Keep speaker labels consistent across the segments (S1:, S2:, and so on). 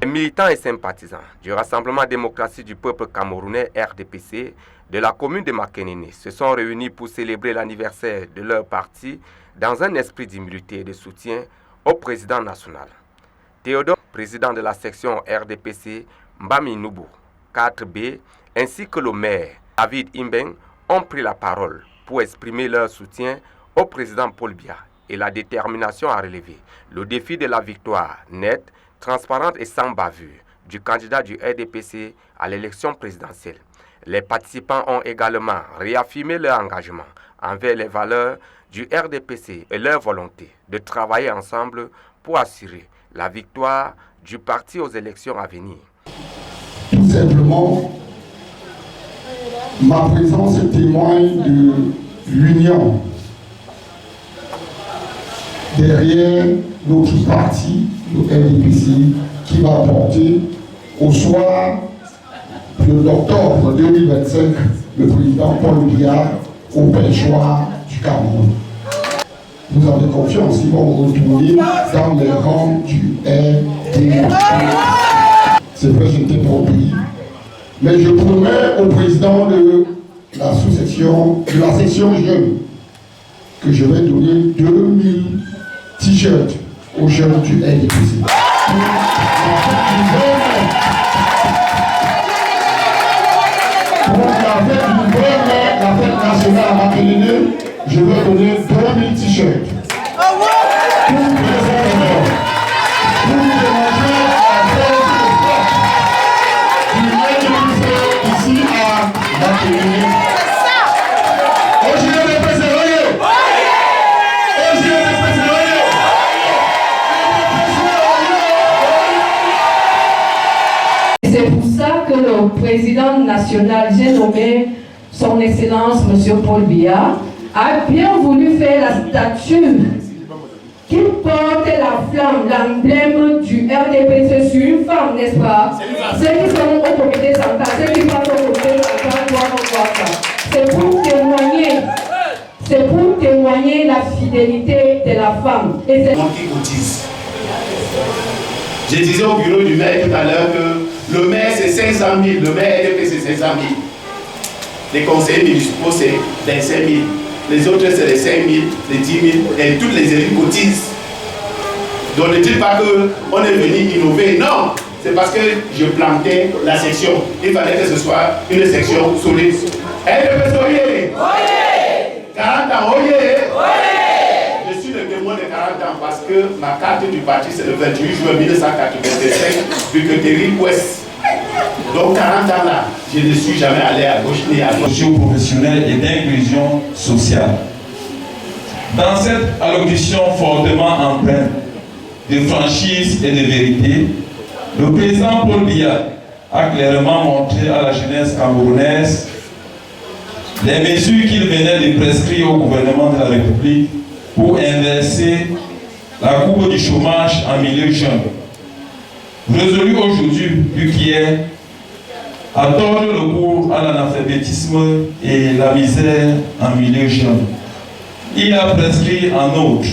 S1: Militants et sympathisants du Rassemblement démocratique du peuple camerounais RDPC de la commune de Makénéné se sont réunis pour célébrer l'anniversaire de leur parti dans un esprit d'humilité et de soutien au président national. Théodore, président de la section RDPC, Mbami Noubou, 4B, ainsi que le maire David Imbeng ont pris la parole pour exprimer leur soutien au président Paul Biya et la détermination à relever le défi de la victoire nette, transparente et sans bavure du candidat du RDPC à l'élection présidentielle. Les participants ont également réaffirmé leur engagement envers les valeurs du RDPC et leur volonté de travailler ensemble pour assurer la victoire du parti aux élections à venir.
S2: Tout simplement, ma présence témoigne de l'union derrière notre parti, le RDPC, qui va porter au soir de octobre 2025 le président Paul Biya au perchoir du Cameroun. Vous avez confiance, ils vont retourner dans les rangs du RDPC. C'est vrai, j'étais promis, mais je promets au président de la sous-section, de la section jeune, que je vais donner 2000 t-shirts aux jeunes du RDPC. Pour la fête nationale à Makénéné, je vais donner 2000 t-shirts. Pour vous déranger à faire ici à Makénéné.
S3: C'est pour ça que le président national, j'ai nommé son Excellence M. Paul Biya, a bien voulu faire la statue qui porte la flamme, l'emblème du RDPC sur une femme, n'est-ce pas? Ceux qui sont au comité central, ceux qui partent au comité central doivent voir ça. C'est pour témoigner la fidélité de la femme. Et c'est
S4: qui cotise. Je disais au bureau du maire tout à l'heure que le maire c'est 500 000, le maire RDPC c'est 500 000. Les conseillers municipaux c'est 25 000. Les autres c'est les 5 000, les 10 000 et toutes les élus cotisent. Donc ne dites pas qu'on est venu innover, non, c'est parce que je plantais la section. Il fallait que ce soit une section solide. RDPC, oyez! 40 ans, oyez! Je suis le témoin de 40 ans parce que ma carte du parti c'est le 28 juin 1985 du Terril Ouest. Donc 40 ans là, je ne suis jamais allé à gauche ni à droite.
S5: Socio-professionnelle et d'inclusion sociale. Dans cette allocution fortement empreinte de franchise et de vérité, le président Paul Biya a clairement montré à la jeunesse camerounaise les mesures qu'il venait de prescrire au gouvernement de la République pour inverser la courbe du chômage en milieu jeune. Résolu aujourd'hui plus qu'hier à tordre le cours à l'analphabétisme et la misère en milieu jeune. Il a prescrit en outre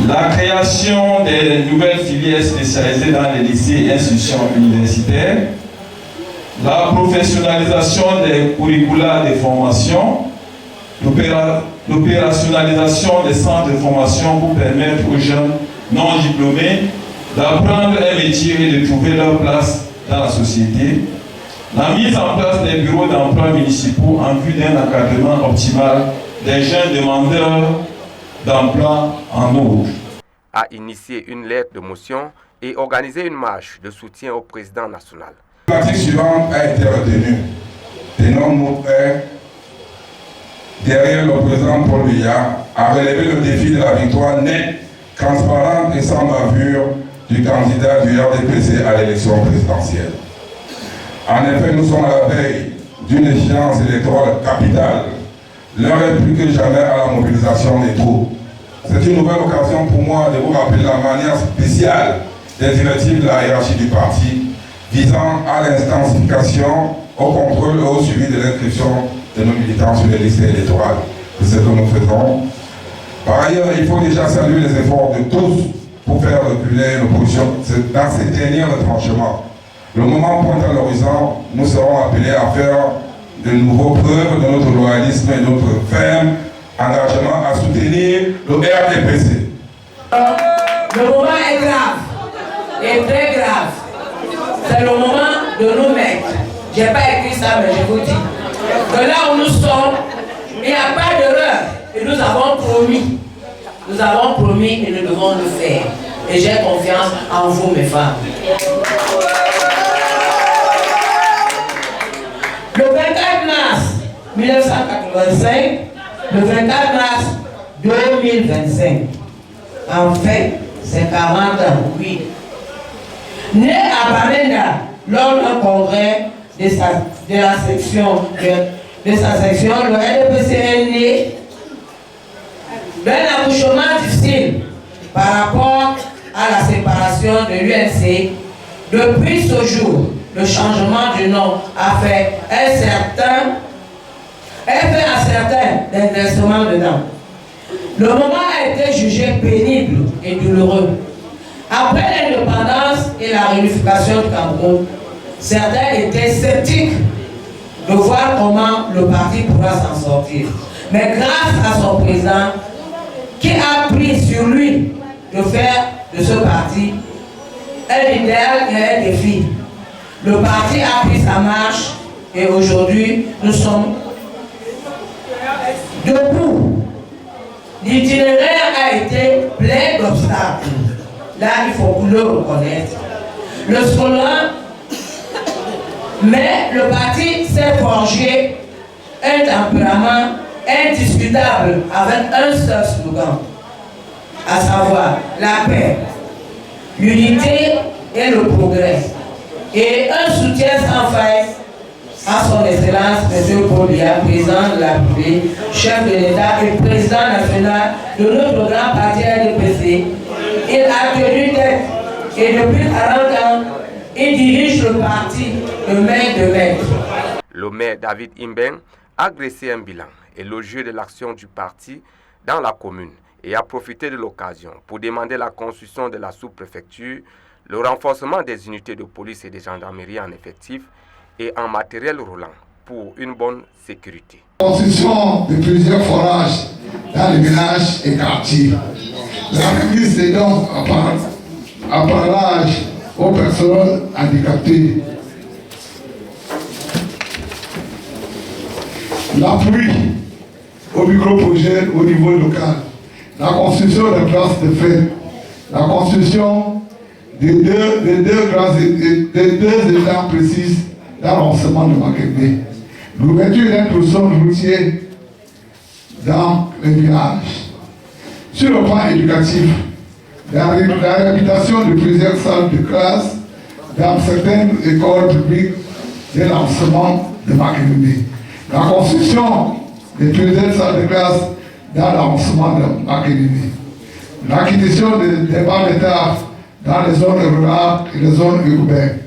S5: la création des nouvelles filières spécialisées dans les lycées et institutions universitaires, la professionnalisation des curricula de formation, l'opérationnalisation des centres de formation pour permettre aux jeunes non diplômés d'apprendre un métier et de trouver leur place dans la société, la mise en place des bureaux d'emploi municipaux en vue d'un encadrement optimal des jeunes demandeurs d'emploi en outre.
S1: A initié une lettre de motion et organisé une marche de soutien au président national.
S6: L'article suivant a été retenu. Tenons-nous prêts derrière le président Paul Biya à relever le défi de la victoire nette, transparente et sans bavure du candidat du RDPC à l'élection présidentielle. En effet, nous sommes à la veille d'une échéance électorale capitale. L'heure est plus que jamais à la mobilisation des troupes. C'est une nouvelle occasion pour moi de vous rappeler la manière spéciale des directives de la hiérarchie du parti visant à l'intensification, au contrôle et au suivi de l'inscription de nos militants sur les listes électorales. C'est ce que nous faisons. Par ailleurs, il faut déjà saluer les efforts de tous pour faire reculer l'opposition dans ces derniers retranchements. Le moment pointe à l'horizon, nous serons appelés à faire de nouveaux preuves de notre loyalisme et notre ferme engagement à soutenir le RDPC.
S3: Le moment est grave, et très grave. C'est le moment de nous mettre. Je n'ai pas écrit ça, mais je vous dis. De là où nous sommes, il n'y a pas d'erreur. Et nous avons promis. Nous avons promis et nous devons le faire. Et j'ai confiance en vous, mes femmes. Le 24 mars 1985, le 24 mars 2025. En fait, c'est 40 ans, oui. Né à Bamenda, lors d'un congrès de sa section, le RDPC est né d'un accouchement difficile par rapport à la séparation de l'UNC. Depuis ce jour, le changement du nom a fait un certain d'investissement dedans. Le moment a été jugé pénible et douloureux. Après l'indépendance et la réunification du Cameroun, certains étaient sceptiques de voir comment le parti pourra s'en sortir. Mais grâce à son président, qui a pris sur lui de faire de ce parti un idéal et un défi, le parti a pris sa marche et aujourd'hui nous sommes debout. L'itinéraire a été plein d'obstacles. Là, il faut le reconnaître. Le slogan, mais le parti s'est forgé un tempérament indiscutable avec un seul slogan, à savoir la paix, l'unité et le progrès, et un soutien sans faille à son Excellence M. Paul Biya, président de la République, chef de l'État et président national de notre grand parti RDPC. Il a tenu tête et depuis 40 ans, il dirige le parti de main de maître.
S1: Le maire David Imbeng a dressé un bilan élogieux de l'action du parti dans la commune et a profité de l'occasion pour demander la construction de la sous-préfecture, le renforcement des unités de police et de gendarmerie en effectif et en matériel roulant pour une bonne sécurité.
S2: La construction de plusieurs forages dans les villages et quartiers. La remise des dons à parage aux personnes handicapées. L'appui au micro-projet au niveau local. La construction de places de fête. La construction des deux étapes précises dans l'enseignement de Makembe. L'ouverture d'un tronçon routier dans les villages. Sur le plan éducatif, la réhabilitation de plusieurs salles de classe dans certaines écoles publiques de l'enseignement de Makembe. La construction de plusieurs salles de classe dans l'enseignement de Makembe. L'acquisition des bancs d'État dans les zones rurales et les zones urbaines.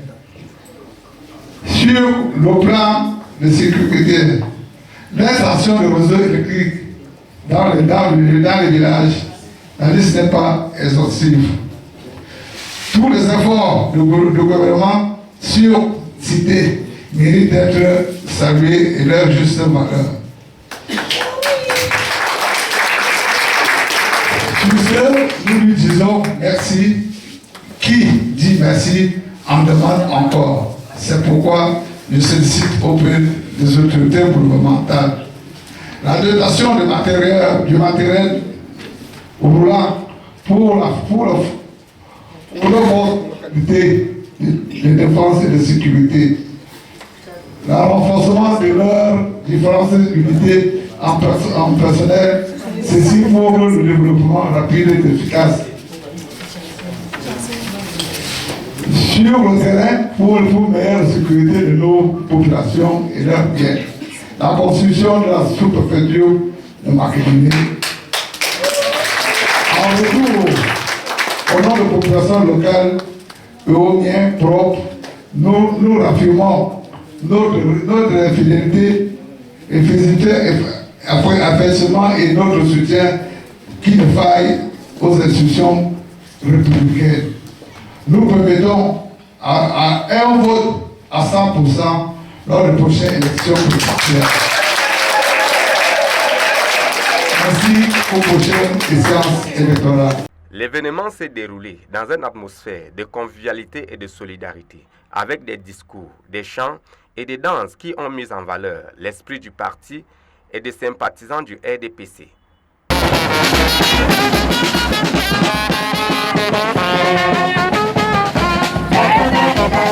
S2: Sur le plan de sécurité, l'installation de réseaux électriques dans les villages, la liste n'est pas exhaustive. Tous les efforts du gouvernement sur cité méritent d'être salués et leur juste valeur. Sur ce, nous lui disons merci. Qui dit merci en demande encore. C'est pourquoi je sollicite auprès des autorités gouvernementales la dotation du matériel roulant pour qualité de défense et de sécurité, le renforcement de leurs différentes unités en personnel, ceci pour le développement rapide et efficace. Sur le terrain pour une meilleure sécurité de nos populations et leurs biens. La construction de la sous-préfecture de Makembe. En retour, au nom des populations locales et aux miens propres, nous raffirmons notre fidélité et affectionnement et notre soutien qui ne faille aux institutions républicaine. Nous permettons à un vote à 100% lors des prochaines élections présidentielles. Ainsi qu'aux prochaines séances électorales.
S1: L'événement s'est déroulé dans une atmosphère de convivialité et de solidarité, avec des discours, des chants et des danses qui ont mis en valeur l'esprit du parti et des sympathisants du RDPC.